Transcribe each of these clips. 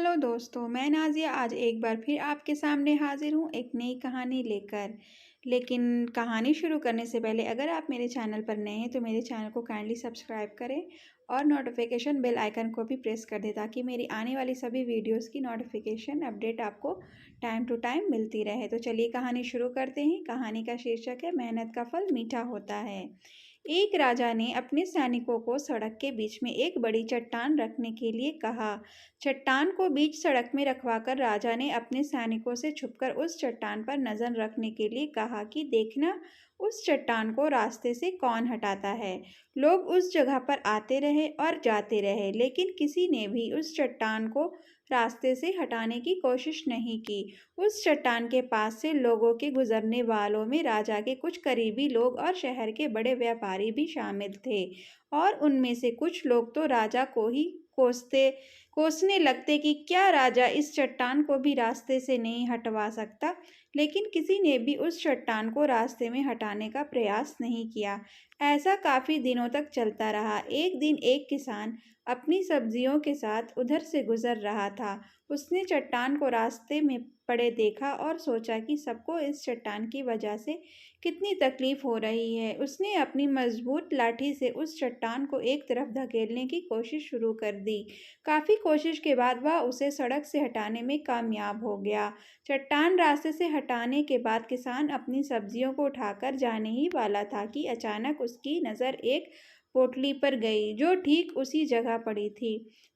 Hello दोस्तों, मैं नाज़िया आज एक बार फिर आपके सामने हाज़िर हूँ एक नई कहानी लेकर। लेकिन कहानी शुरू करने से पहले अगर आप मेरे चैनल पर नए हैं तो मेरे चैनल को काइंडली सब्सक्राइब करें और नोटिफिकेशन बेल आइकन को भी प्रेस कर दें ताकि मेरी आने वाली सभी वीडियोस की नोटिफिकेशन अपडेट आपको टाइम टू टाइम मिलती रहे। तो चलिए कहानी शुरू करते हैं। कहानी का शीर्षक है मेहनत का फल मीठा होता है। एक राजा ने अपने सैनिकों को सड़क के बीच में एक बड़ी चट्टान रखने के लिए कहा। चट्टान को बीच सड़क में रखवाकर राजा ने अपने सैनिकों से छुपकर उस चट्टान पर नजर रखने के लिए कहा कि देखना उस चट्टान को रास्ते से कौन हटाता है। लोग उस जगह पर आते रहे और जाते रहे, लेकिन किसी ने भी उस चट्टान को रास्ते से हटाने की कोशिश नहीं की। उस चट्टान के पास से लोगों के गुजरने वालों में राजा के कुछ करीबी लोग और शहर के बड़े व्यापारी भी शामिल थे, और उनमें से कुछ लोग तो राजा को ही कोसने लगते कि क्या राजा इस चट्टान को भी रास्ते से नहीं हटवा सकता। लेकिन किसी ने भी उस चट्टान को रास्ते में हटाने का प्रयास नहीं किया। ऐसा काफी दिनों तक चलता रहा। एक दिन एक किसान अपनी सब्जियों के साथ उधर से गुजर रहा था। उसने चट्टान को रास्ते में पड़े देखा और सोचा कि सबको इस चट्टान की वजह से कितनी तकलीफ हो रही है। उसने अपनी मजबूत लाठी से उस चट्टान को एक तरफ धकेलने की कोशिश शुरू कर दी। काफी कोशिश के बाद वह उसे सड़क से हटाने में कामयाब हो गया। चट्टान रास्ते से हटाने के बाद किसान अपनी सब्जियों को उठाकर जाने ही वाला था कि अचानक उसकी नज़र एक पोटली पर गई जो ठीक उसी जगह पड़ी थी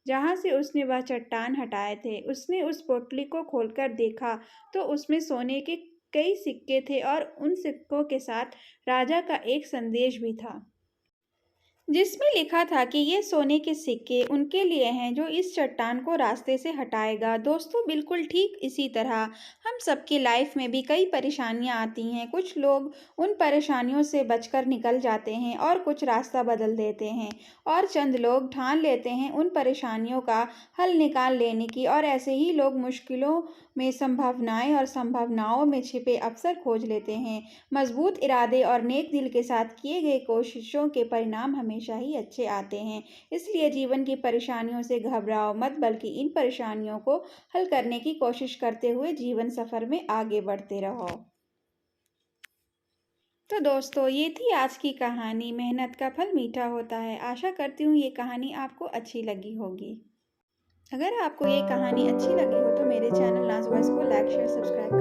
जहां से उसने वह चट्टान हटाए थे। उसने उस पोटली को खोलकर देखा तो उसमें सोने के कई सिक्के थे और उन सिक्कों के साथ राजा का एक संदेश भी था, जिसमें लिखा था कि ये सोने के सिक्के उनके लिए हैं जो इस चट्टान को रास्ते से हटाएगा। दोस्तों, बिल्कुल ठीक इसी तरह हम सबकी लाइफ में भी कई परेशानियां आती हैं। कुछ लोग उन परेशानियों से बचकर निकल जाते हैं और कुछ रास्ता बदल देते हैं, और चंद लोग ठान लेते हैं उन परेशानियों का हल निकाल लेने की, और ऐसे ही लोग मुश्किलों में संभावनाएं और संभावनाओं में छिपे अवसर खोज लेते हैं। मजबूत इरादे और नेक दिल के साथ किए गए कोशिशों के परिणाम हमेशा ही अच्छे आते हैं। इसलिए जीवन की परेशानियों से घबराओ मत, बल्कि इन परेशानियों को हल करने की कोशिश करते हुए जीवन सफर में आगे बढ़ते रहो। तो दोस्तों, ये थी आज की कहानी मेहनत का फल मीठा होता है। आशा करती हूँ ये कहानी आपको अच्छी लगी होगी। अगर आपको ये कहानी अच्छी लगी हो तो मेरे चैनल नाज़ वॉइस को लाइक शेयर सब्सक्राइब